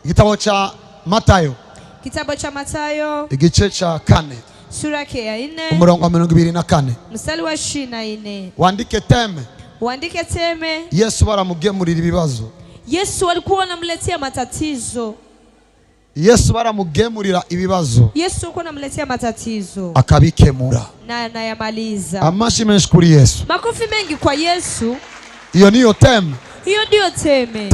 Igitabo cha Matayo. Kitabu cha Matayo. Igice cha 4. Sura ya 4. Umurongo wa 24. Mstari wa 24. Wandike teme. Wandike teme. Yesu baramugemurira ibibazo. Yesu alikuwa anamletea matatizo. Yesu baramugemurira ibibazo. Yesu alikuwa anamletea matatizo. Akabikemura. Na anayamaliza. Amashi menshi kuri Yesu. Makofi mengi kwa Yesu. Iyo niyo teme. Hiyo ndio teme.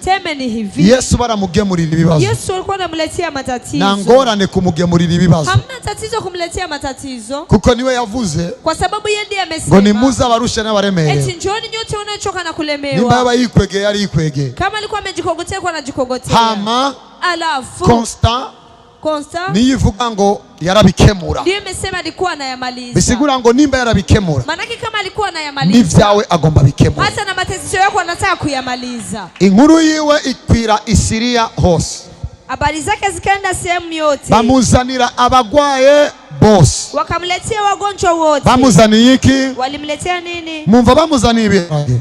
Teme ni hivi. Yesu baramugemurira ibibazo. Yesu alikuwa anamletea matatizo. Na ngorane kumugemurira ibibazo. Hamna tatizo kumletea matatizo. Kuko niwe yavuze. Kwa sababu yeye ndiye amesema. Ngo nimuze abarusha n'abaremerewe. Eti njoni nyote unachoka na kulemewa. Nimba yaba yikwegeye yari yikwegeye. Kama alikuwa amejikogotea kwa anajikogotea. Hama. Alafu. Constant niyivuga ngo yarabikemura. Ndiye amesema alikuwa anayamaliza. Bisigura ngo nimba yarabikemura. Manake kama alikuwa anayamaliza. Nivyawe agomba bikemura. Hata na matatizo yako anataka kuyamaliza. Inkuru yiwe ikwira Isiria hose. Habari zake zikaenda sehemu yote. Bamuzanira abagwaye bose. Wakamletea wagonjwa wote. Bamuzaniye iki? Walimletea nini? Mumva bamuzaniye ibirage.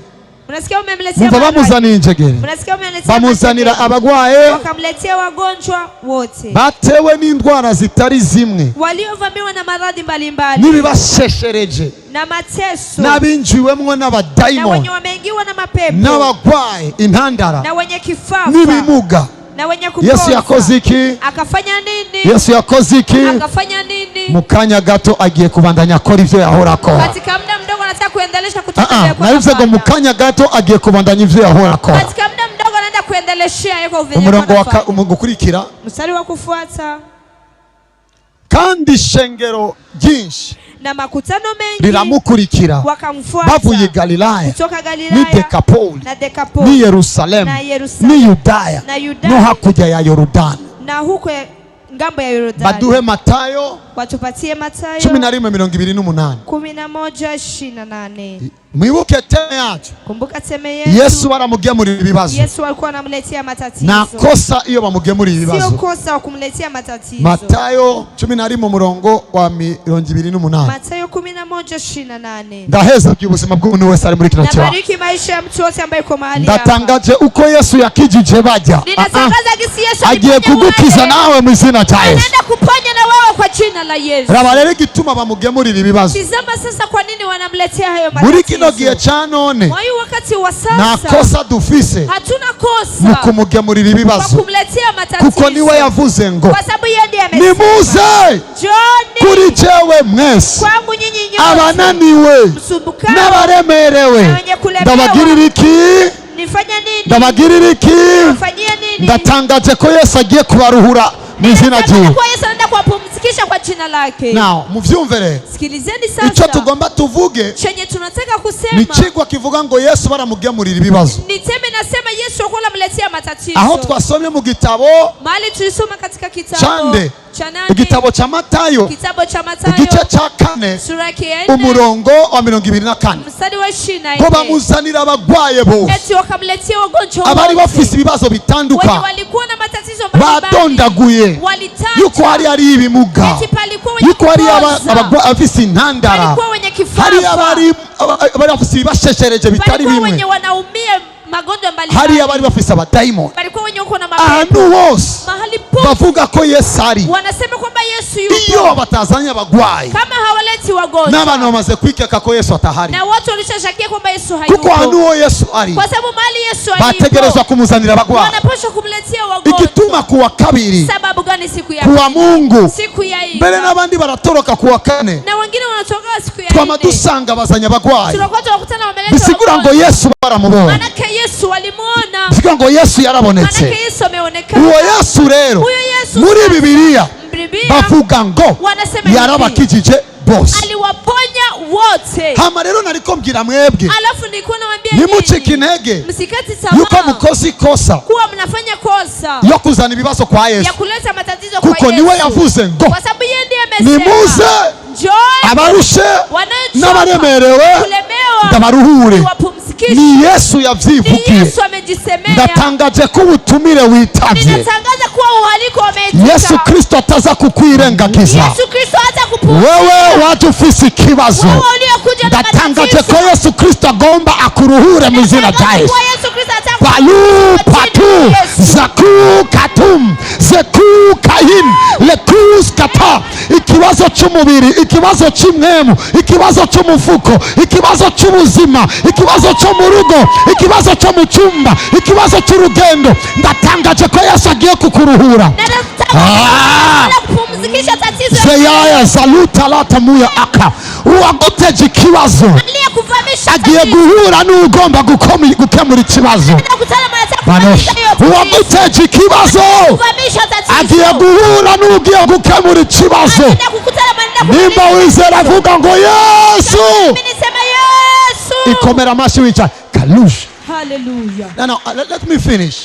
Unasikia umemletea mumva bamuzaniye injegere. Unasikia umemletea bamuzanira abagwaye. Wakamletea wagonjwa wote. Batewe n'indwara zitari zimwe. Waliovamiwa na maradhi mbalimbali. Nibibasheshereje. Na mateso. Nabinjiwemwo n'abadaimoni. Na wenye wameingiwa na mapepo. N'abagwaye intandara. Na wenye kifafa. Nibimuga. Na wenye kupoza. Yesu yakoze iki? Akafanya nini? Yesu yakoze iki? Akafanya nini? Mukanya gato agiye kubandanya akora ivyo yahora akora. Katika muda mdogo anataka kuendelesha kutoka yako. Navuze ngo mukanya gato agiye kubandanya ivyo yahora akora. Katika muda mdogo anaenda kuendeleshia yako vile. Umurongo gukurikira. Mstari wa kufuata. Kandi shengero ryinshi na makutano mengi riramukurikira wakamfuata bavuye Galilaya kutoka Galilaya ni Dekapoli na Dekapoli ni Yerusalemu ni Yudaya no hakurya ya Yorodani na huko ngambo ya Yorodani. Baduhe Matayo watupatie Matayo 11:28 11:28. Mwibuke teme yacu. Kumbuka teme yetu. Yesu baramugemurira ibibazo. Yesu alikuwa anamletea matatizo. Na kosa iyo bamugemurira ibibazo. Sio kosa wa kumletea matatizo. Matayo 11:28. Matayo 11:28. Ndaheza by'ubuzima bw'umuntu wese ari muri kino cyaha. Nabariki maisha ya mtu wote ambaye yuko mahali hapa. Ndatangaje uko Yesu yakijije bajya. Ninatangaza gisi Yesu agiye kugukiza nawe mu izina rya Yesu. Anaenda kuponya na wewe kwa jina la Yesu. Raba rero gituma bamugemurira ibibazo. Tizama sasa kwa nini wanamletea hayo matatizo. Muri kino gihe cha none. Kwa hiyo wakati wa sasa. Na kosa dufise. Hatuna kosa. Mu kumugemurira ibibazo. Kwa kumletea matatizo. Kuko niwe yavuze ngo. Kwa sababu yeye ndiye amesema. Nimuze. Joni. Kuri jewe mwese. Kwangu nyinyi nyote. Abananiwe. Msumbukao. N'abaremerewe. Na wenye kulemewa. Ndabagirira iki? Nifanya nini? Ndabagirira iki? Nifanyie nini? Ndatangaje ko Yesu agiye kubaruhura mu izina ryiwe. Kwa Yesu anaenda kuwapumzikisha kwa jina lake. Now, muvyumvere. Sikilizeni sasa. Icyo tugomba tuvuge. Chenye tunataka kusema. Ni kigwa kivuga ngo Yesu baramugemurira ibibazo. Niteme nasema Yesu alikuwa anamletea matatizo. Aho twasomye mu gitabo. Mali tulisoma katika kitabu. Chande. Igitabo cha Matayo. Kitabu cha Matayo. Igice cha 4. Sura ya 4. Umurongo wa 24. Mstari wa 24. Ko bamuzanira abagwaye bose. Eti wakamletea wagonjwa wote. Abari bafise ibibazo bitandukanye. Wenye walikuwa na matatizo mbalimbali. Badondaguye. Walitaja. Yuko hari ari ibimuga. Eti palikuwa wenye yuko hari abafise intandara. Palikuwa wenye kifafa. Hari abari bafise ibasheshereje bitari bimwe. Palikuwa wenye wanaumia magonjwa mbalimbali. Hari abari bafise abadaimoni. Palikuwa wenye uko na mapepo. Ahantu hose. Mahali pote. Bavuga ko Yesu ari. Wanasema kwamba Yesu yuko. Iyo batazanye abagwayi. Kama hawaleti wagonjwa. N'abantu bamaze kwikeka ko Yesu atahari. Na watu walishashakia kwamba Yesu hayuko. Kuko ahantu ho Yesu ari. Kwa sababu mahali Yesu alipo. Bategerezwa kumuzanira abagwayi. Wanapaswa kumletea wagonjwa. Igituma kuwa kabiri. Sababu gani siku ya kuwa Mungu. Siku ya Ijumaa. Mbere n'abandi baratoroka kuwa kane. Na wengine wanatoka siku ya Ijumaa. Twamadusanga bazanya abagwayi. Tunakuwa tunakutana wameleta. Bisigura ngo Yesu baramubona. Manake Yesu alimuona. Bisigura ngo Yesu yarabonetse. Manake Yesu ameonekana. Uwo Yesu rero. Muri Bibiliya bavuga ngo yarabakijije bose. Aliwaponya wote. Hama rero nariko mbwira mwebwe. Alafu nilikuwa nawaambia nimucike intege. Msikati tamaa. Yuko mukozi kosa. Kuwa mnafanya kosa. Yo kuzana ibibazo kwa Yesu. Ya kuleta matatizo kwa Yesu. Kuko niwe yavuze ngo. Kwa sababu yeye ndiye amesema. Nimuze. Njoo. Abarushe. N'abaremerewe. Kulemewa. Ndabaruhure. Ni Yesu yavyivugiye. Ni Yesu amejisemea. Ndatangaje ko ubutumire witavye. Ninatangaza kuwa uhaliko umeitika. Yesu Kristo ataza kukwirengagiza. Yesu Kristo hata wewe watu fisi kibazo ndatangaje ko Yesu Kristo agomba akuruhure mu izina rya Yesu. Balu patu zaku katum zeku kahin lekus kata. Ikibazo cy'umubiri, ikibazo cy'imwemu, ikibazo cy'umufuko, ikibazo cy'ubuzima, ikibazo cyo mu rugo, ikibazo cyo mu cyumba, ikibazo cy'urugendo, ndatangaje ko Yesu agiye kukuruhura. Zeyaya zaluta lata muya aka. Uwaguteje ikibazo agiye guhura n'ugomba gukemura ikibazo. Uwaguteje ikibazo agiye guhura n'ugiye gukemura ikibazo. Nimba wizera vuga ngo Yesu. Ikomera amashi wica kalush. Hallelujah. Now let me finish.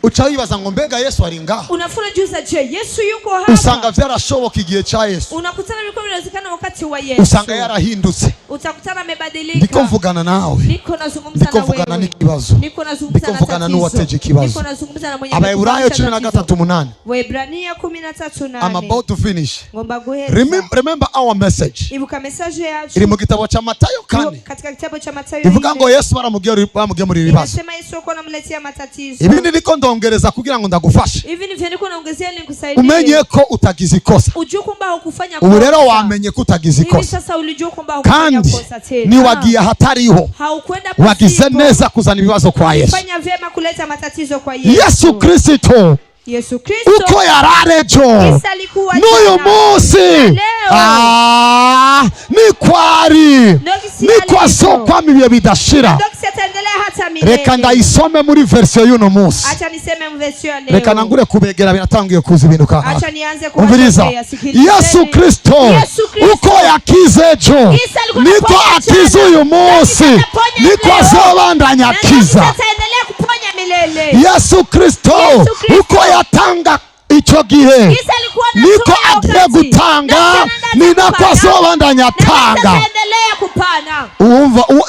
Uchawibaza ngo mbega Yesu ari ngaho. Unafuna juza je Yesu yuko hapa. Usanga vyarashoboka igihe cha Yesu. Unakutana biko vinawezekana wakati wa Yesu. Usanga yarahindutse. Utakutana amebadilika. Ndiko mvugana nawe. Niko nazungumza na wewe. Ndiko mvugana n'ikibazo. Niko nazungumza na mvugana n'uwateje ikibazo. Niko nazungumza na mwenye. Abaebrania 13:8. Waebrania 13:8. I'm about to finish. Ngomba guheza. Remember our message. Ibuka message yacu. Iri mu gitabo cha Matayo kane. Katika kitabu cha Matayo. Ivuga ngo Yesu baramugiye muri ribazo. Inasema Yesu uko namletea matatizo. Ibindi niko ndongereza kugira ngo ndagufashe. Hivi ni niko naongezea ni kusaidia. Umenye ko utagize ikosa. Ujue kwamba hukufanya kosa. Ubu rero wamenye ko utagize ikosa. Hivi sasa ulijua kwamba hukufanya kosa tena. Ni wagiye hatariho. Haukwenda pasipo. Wagize neza kuzana ibibazo kwa Yesu. Fanya vyema kuleta matatizo kwa Yesu. Yesu Kristo. Yesu Kristo uko yararejo n'uyu munsi ni kwari ni kwasokwa ibihe bidashira. Reka ndayisome muri version y'uno munsi. Acha niseme version ya leo. Reka nangure kubegera binatangiye kuza ibintu kaka. Acha nianze kuanza. Yesu Kristo uko yakizejo niko akiza uyu munsi niko azobandanya akiza. Yesu Kristo uko yatanga icyo gihe niko agiye gutanga ninako azobandanya atanga.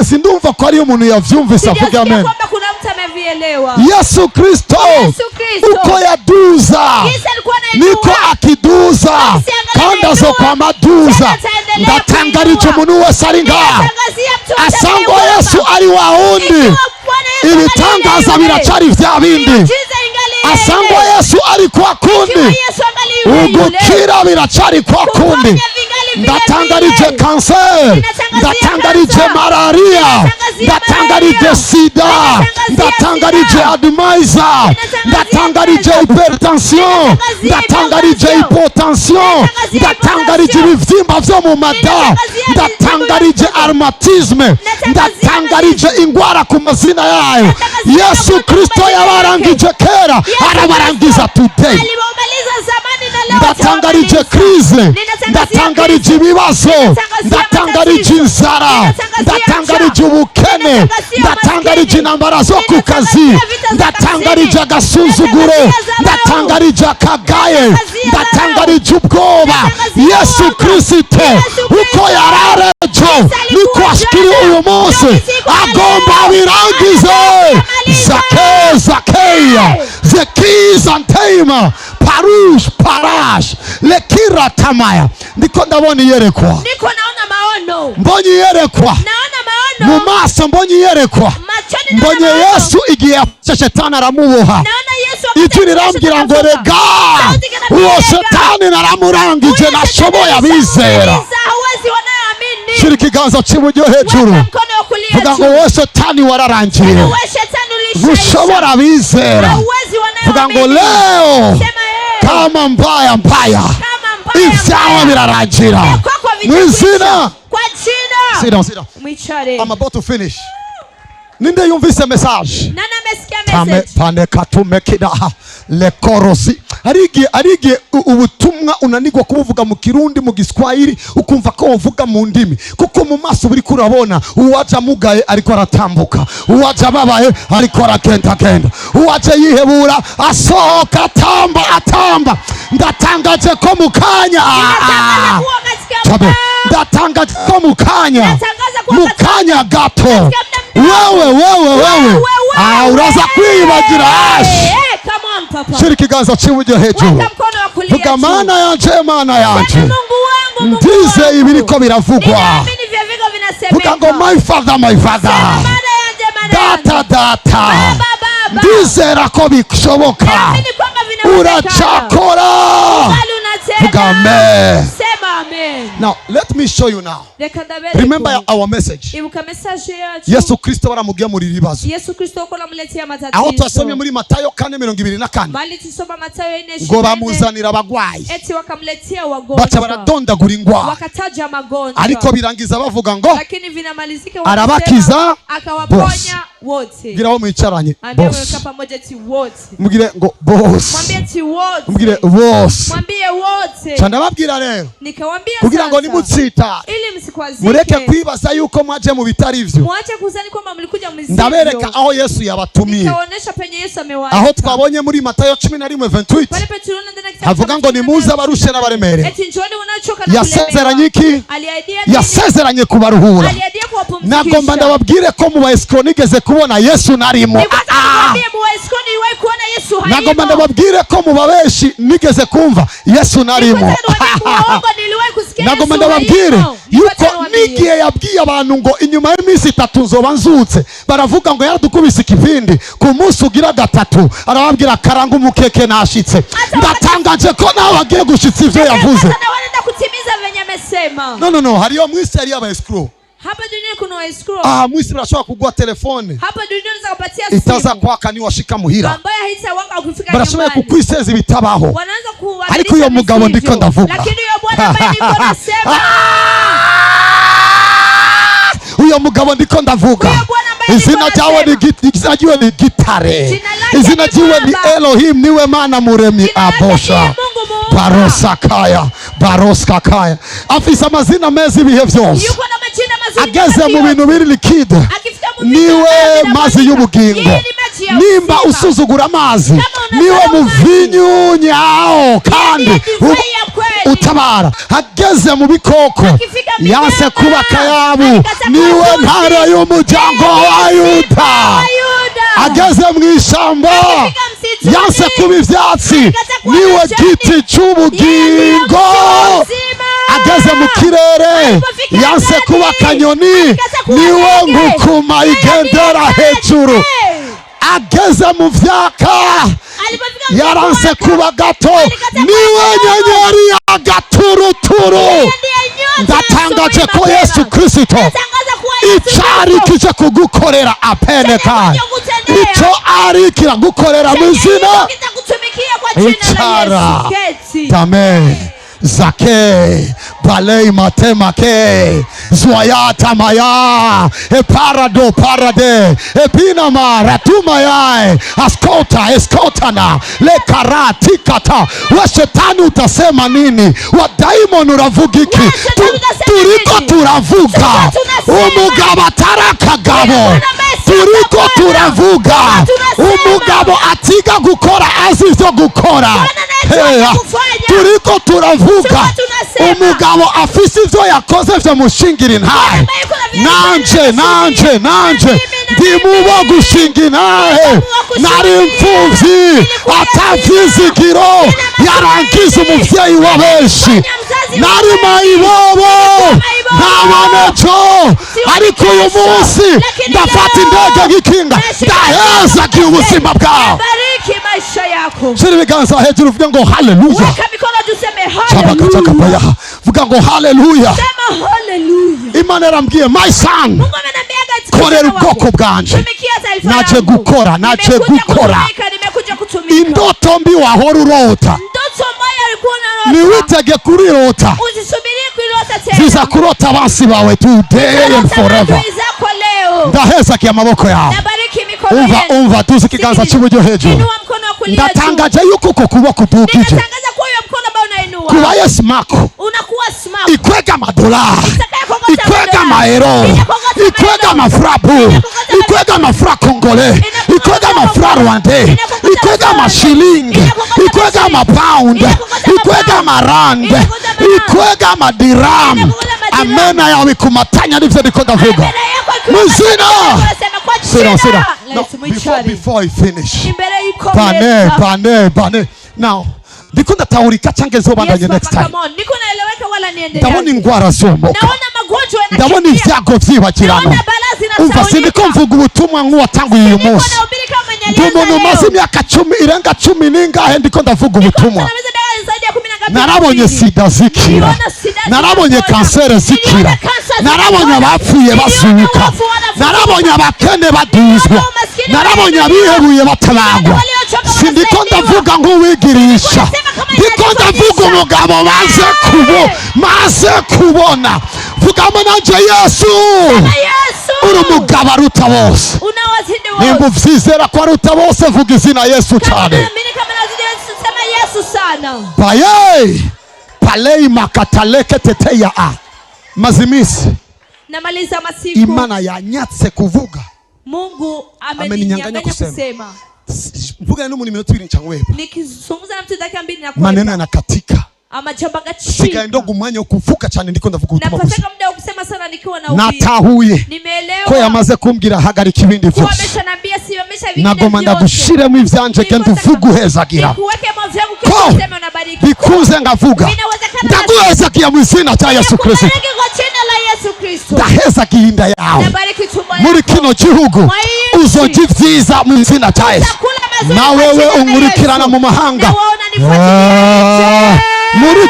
Sindumva ko ari umuntu yavyumvise avuga amen. Yesu Kristo uko yaduza niko akiduza kandi azokwama aduza. Ndatangarije umuntu wese ari ngaha asangwa Yesu ari wa wundi ibitangaza biracari vya bindi. Asangwa Yesu ari kwa kundi ugukira biracari kwa kundi. Ndatangarije kanser, ndatangarije malaria, ndatangarije sida, ndatangarije admaiza, ndatangarije hypertension, ndatangarije hypotension, ndatangarije ibivyimba vyo mu mada, ndatangarije armatisme, ndatangarije ingwara ku mazina yayo. Yesu Kristo yabarangije kera arabarangiza today. Ndatangarije krize, ndatangarije ibibazo, ndatangarije inzara, ndatangarije ubukene, ndatangarije intambara zo ku kazi, ndatangarije agasuzuguro, ndatangarije akagaye, ndatangarije ubwoba. Yesu Kristo uko yararejo niko ashikiri uyu munsi agomba birangize. Zakeya zekizantema parush parash lekira tamaya. Ndiko ndabona iyerekwa. Ndiko naona maono. Mbonye iyerekwa. Naona maono. Mu maso mbonye iyerekwa. Mbonye Yesu igiye shetani aramuboha. Naona Yesu ijwi rirambwira ngo rega uwo shetani naramurangije nashoboye abizera. Shira ikiganza cy'iburyo hejuru vuga ngo wowe shetani wararangiye ushobora abizera. Vuga ngo leo kama mbaya ibyawe birarangira mu izina. I'm about to finish. Ninde yumvise message? Pande katume kidaha le korosi. Arige ubutumwa unanigwa kubuvuga mu Kirundi mu Giswahili ukumva ko uvuga mu ndimi kuko mu maso buri kurabona uwaje mugaye ariko aratambuka, uwaje babaye ariko aragenda, uwaje yihebura asohoka atamba. Ndatangaje ko mukanya ndatangaje ko mukanya gato wewe uraza kwibagira shira ikiganza cy'iburyo hejuru. Vuga mana yanje, mana yanje, ndize ibiriko biravugwa. Vuga ngo my father, my father, data data, ndizera ko bishoboka, urachakora. Vuga amen. Now let me show you now. Remember our message. Yesu Kristo baramubwiye muri ribazo. Aho twasomye muri Matayo 4:24 ngo bamuzanira abagwayi, baca baradondagura ingwara, ariko birangiza bavuga ngo arabakiza bose. Mugire aho mwicaranye bose, mugire ngo bose, mugire bose. Cyane babwira rero kugira ngo nimutsita mureke kwibaza yuko mwaje mu bitari ivyo. Ndabereka aho Yesu yabatumiye. Aho twabonye muri Matayo 11:28 havuga ngo nimuze abarushe n'abaremere. Yasezeranye iki? Yasezeranye kubaruhura. Nagomba ndababwire ko mu baescro nigeze kubona Yesu narimo. Nagomba ndababwire ko mu babeshi nigeze kumva Yesu narimo. Nagomba ndababwire yuko nigiye yabwiye abantu ngo inyuma y'iminsi 3 nzoba nzutse, baravuga ngo yaradukubise ikivindi ku munsi ugira 3, arababwira karanga umukeke nashitse. Ndatangaje ko nawe agiye gushitsa ivyo yavuze. No, hariyo mwisi yari y'abaescro. Hapa duniani kuna waescro. Mwisi barashobora kugwa telefone. Hapa duniani unaweza kupatia simu. Itaza kwaka ni washika muhira. Ambaye haitawaka kufika nyumbani. Barashobora kukwiseza ibitabaho. Wanaanza kuwadhirisha. Ariko uyo mugabo ndiko ndavuga. Lakini uyo bwana ambaye niko nasema. Uyo mugabo ndiko ndavuga. Izina ryawe ni gitare. Izina ryawe ni Elohim, niwe Mana muremyi abosha. Baroskakaya. Afisa amazina meza ibihe vyose. Ageze mu bintu biri likide, niwe mazi y'ubugingo. Nimba usuzugura amazi, niwe muvinyu nyao kandi utabara. Ageze mu bikoko, yanse kuba kayabu, niwe ntara y'umuryango wa Yuda. Ageze mu ishamba, yanse kuba ivyatsi, niwe giti c'ubugingo. Ageze mu kirere, yanse kuba kanyoni, niwe nkukuma igendera hejuru. Ageze mu vyaka, yaranse kuba gato, niwe nyenyeri ya gaturuturu. Ndatangaje ko Yesu Kristo icari kije kugukorera apeneka, ico ari kiragukorera mu izina icara. Amen. Zake balei matemake zwayata maya parado parade epinama ratumaya askota eskotana le karati kata. Wa shetani utasema nini? Wa daimon uravugiki. Turiko turavuga umugabo atarakagabo. Turiko turavuga umugabo atiga gukora azivyo gukora. Turiko turavuga umugabo afise ivyo yakoze vyo mushingira intahe. Nanje ndi mubo gushingira intahe. Nari imfuvyi atavyizigiro, yarangiza umuvyeyi wa benshi. Nari mayibobo ntaboneco, ariko uyu munsi ndafata indege gikinga ndaheza ki ubuzima bwawe. Shira ibiganza hejuru uvuge ngo haleluya. Vuga ngo haleluya. Imana yarambwiye my son, korera ubwoko bwanje. Naje gukora. Indoto mbi wahora urota, niwitege kurirota. Ziza kurota basi bawe today and forever. Ndaheza ki amaboko yawe. Umva tuzi ikiganza cy'uburyo hejuru. Ndatangaje yuko uko kuboko kudukije kuba Yesu mako ikwega madolari, ikwega maero, ikwega mafrabu, ikwega mafra kongole, ikwega mafra rwande, ikwega mashilingi, ikwega mapound, ikwega marande, ikwega madiram. Amena yawe kumatanya ndivyo ndiko ndavuga. Muzina. Sira. before I finish. Imbere y'uko Bane. Now, ndiko ndatahurika canke zobandanye next time. Ndiko naeleweka wala niendelee. Ndabona ingwara zomoka. Naona magonjwa yanakimbia. Ndabona ivyago vyibagirana. Umva sindiko mvuga ubutumwa nk'uwatanguye uyu munsi. Umuntu maze imyaka 10 irenga 10 ningahe ndiko ndavuga ubutumwa. Narabonye sida zikira, narabonye kansere zikira, narabonye abapfuye bazuka, narabonye abakene baduzwa, narabonye abihebuye batabagwa. Sindiko ndavuga nk'uwigirisha, ndiko ndavuga umugabo maze kubona. Vugamo nanje Yesu, uri umugabo aruta bose. Nimba uvyizera ko aruta bose, vuga izina Yesu cyane. Baye palei makataleke teteya mazimisi. Namaliza masiku. Imana yanyatse kuvuga. Mungu ameninyang'anya kusema. Mvuga n'umuntu minota 2 ncangweba. Nikizungumza na mtu dakika 2 na kwenda. Maneno yanakatika. Amajamba gacika. Sikaenda umwanya kuvuka cyane ndiko ndavuga ubutumwa. Napataka muda kusema sana nikiwa na ubiri. Natahuye. Nimeelewa. Ko yamaze kumbwira hagarika ibindi vyose. Wameshanambia siomesha vingine vyose. Nagoma ndagushiremo ivyanje genda uvuguhezagira. Nikuweke mavyangu kwa kusema unabariki. Bikuze ngavuga. Ndaguhezagira mu izina cya Yesu Kristo. Ndahezagira inda yawe. Muri kino gihugu uzogivyiza mu izina cya Yesu. Na wewe umurikirana mu mahanga. Muri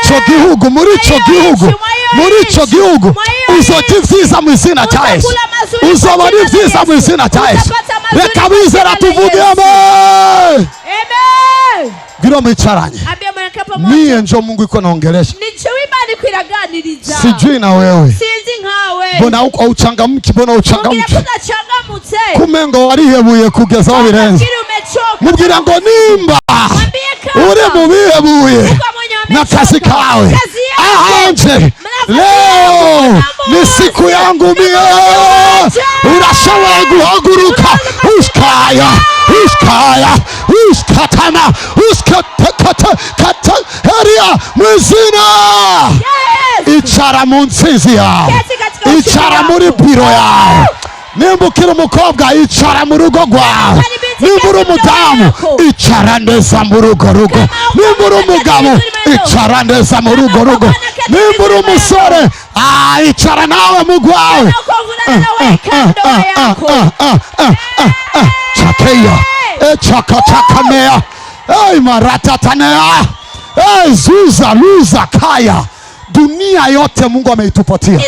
ico gihugu uzogivyiza mu izina cya Yesu. Uzobari vyiza mu izina cya Yesu. Reka bizera tuvuge amen. Giro mwicaranye. Niye njo Mungu iko naongelesha. Sijui na wewe. Bona uchangamki, bona uchangamki. Kumengo warihebuye kugeza aho birenze. Mubwira ngo nimba uri mu bihebuye n'akazi kawe ahanje leo ni siku yangu mie. Urashobora guhaguruka uskatama heria mwizina. Icara mu nsizi yawe, icara muri biro yawe. Nimba ukiri umukobwa icara mu rugo rwawe, nimba uri umudamu icara neza mu rugo. Nimba uri umugabo icara neza mu rugo. Nimba uri umusore icara nawe mu rwawe. Chakeya chakameya maratatanea zuza luza kaya. Dunia yote Mungu ameitupatia.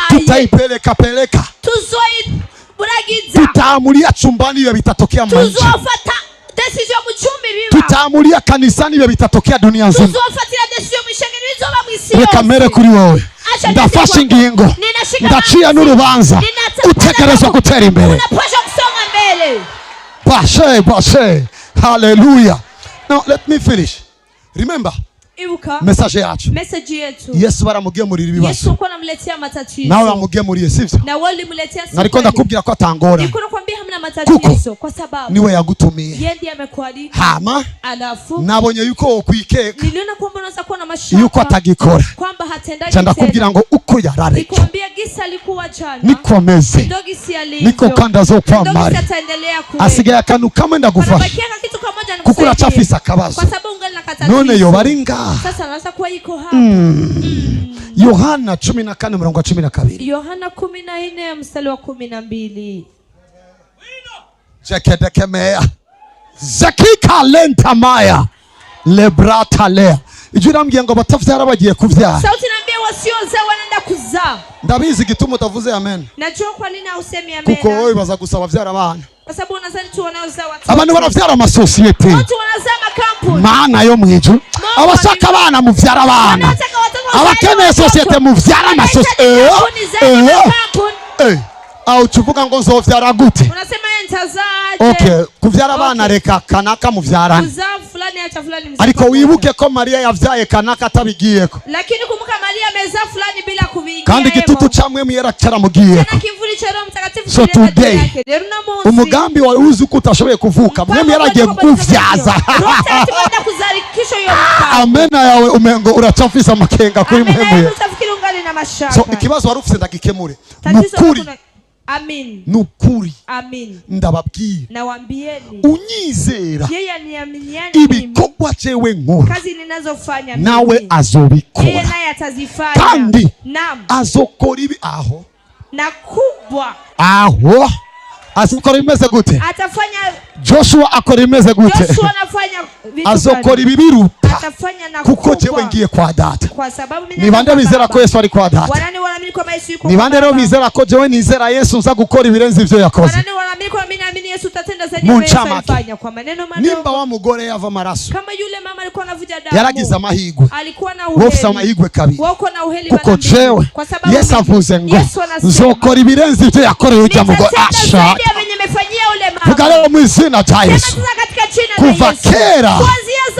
Tutaipeleka. Tutaamulia chumbani iwe vitatokea mwanji. Tutaamulia kanisani iwe vitatokea dunia nzima. Reka mere kuri wowe. Ndafashe ingingo. Ndachia n'urubanza. Utegerezwa gutera imbere. Bashe. Hallelujah. Now let me finish. Remember. Message yacu. Yesu baramugemurira ibibazo. Nawe amugemuriye sivyo? Nariko ndakubwira ko atangora. Kuko niwe yagutumiye. Hama nabonye yuko okwikeka. Niliona kwamba unaweza kuwa na mashaka. Yuko atagikora. Kwamba hatendaji. Cyanda kubwira ngo uko yarareke. Nikwambia gisa alikuwa jana. Nikomeze. Niko kanda zo kwa mari. Asigaye akantu kamwe ndagufasha. Kuko uracafisa akabazo. None yo baringa. Sasa nasa kuwa yiko hapa. Yohana 14:12. Yohana 14:12. Jekedekemea. Zakika lenta maya. Lebrata lea. Ijura mbye ngo batavyara bagiye kuvyara. Sauti naambia wasioza wanaenda kuzaa. Ndabizi gitumo utavuze amen. Najua kwa nini usemi amen. Kuko wewe baza gusaba vyara abana. Kwa sababu unazani tu wanaozaa watoto. Abantu baravyara amasosiyete. Watu wanazaa makampuni. Maana yo mwijuru. Abashaka abana mu vyara abana. Abakene sosiyete mu vyara amasosiyete. Au tuvuga ngo nzovyara gute? Unasema ntazaje. Okay, kuvyara abana reka kanaka mu vyarana. Kuzaa fulani acha fulani mzaa. Ariko wibuke ko Maria yavyaye kanaka atabigiyeko. Lakini kumbuka Maria amezaa fulani bila kuviingia. Kandi gitutu camwe mwera cyaramugiyeko. Kana kivuli cha Roho Mtakatifu. So today umugambi wa uzi ko utashoboye kuvuka mwe yaragiye kuvyaza. Amena yawe umengo uracafisa makenga kuri mwe. So ikibazo warufise ndagikemure. Mukuri Amin. Nukuri. Amin. Ndababwira. Nawaambieni. Unyizera. Yeye aniaminiani mimi. Ibikorwa jewe nkora. Kazi ninazofanya mimi. Nawe azobikora. Yeye naye atazifanya. Kandi. Naam. Azokora ibi aho. Na kubwa. Aho. Azokora imeze gute? Atafanya. Joshua akora imeze gute? Joshua anafanya vitu. Azokora ibibiruta. Atafanya na kubwa. Kuko jewe ngiye kwa data. Kwa sababu mimi ni bande bizera ko Yesu ari kwa data? Wanani wanaamini kwamba Yesu yuko? Ni bande rero bizera ko jewe nizera Yesu nza gukora ibirenze ivyo yakoze? Wanani wanaamini kwamba mimi naamini Yesu utatenda zaidi ya Yesu alifanya? Kwa maneno madogo. Nimba wa mugore yava maraso. Kama yule mama alikuwa anavuja damu. Yaragize amahigwe. Alikuwa na uheli. Wofisa amahigwe kabiri. Wako na uheli kuko jewe Yesu avuze ngo nzokora ibirenze ivyo yakoreye ujya mugore. Asha. Vuga rero mu izina rya Yesu. Kuva kera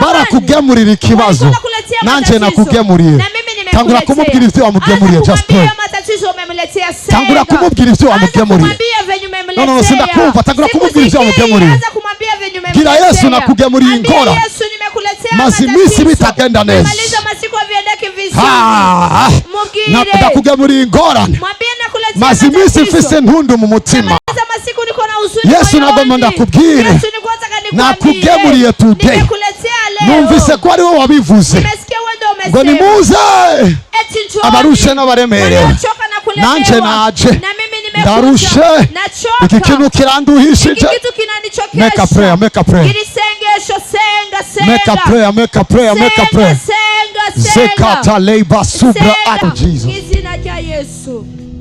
barakugemurira ikibazo, nanje nakugemuriye. Tangura kumubwira ivyo wamugemuriye. Just pray. Tangura kumubwira ivyo wamugemuriye. No, sindakumva. Tangura kumubwira ivyo wamugemuriye. Gira Yesu nakugemuriye ingora. Maze iminsi bitagenda neza. Ndakugemuriye ingorane. Maze iminsi mfise ntundu mu mutima. Yesu nagomba ndakubwire. Nakugemuriye today. Numvise ko ari wowe wabivuze ngo nimuze abarushe n'abaremerewe, nanje naje ndarushe. Iki kintu kiranduhishije. Make a prayer, make a prayer. Make a prayer, make a prayer, make a prayer. Zekata leiba subra at Jesus.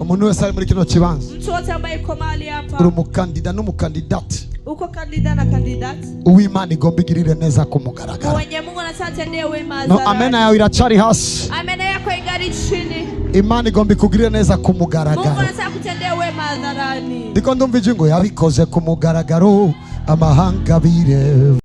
Umuntu wese ari muri kino kibanza, mtu wote ambaye yuko mahali hapa, uri umukandida n'umukandidati, uko kandida na kandidati uw'Imana igomba igirire neza ku mugaragaro. Wenye Mungu anataka ndiye wema. No, amena yawe iracari hasi. Amena yako ingari chini. Imana igomba ikugirire neza ku mugaragaro. Mungu anataka kutendea wema hadharani. Ndiko ndumva ijingo yabikoze ku mugaragaro, amahanga bireba.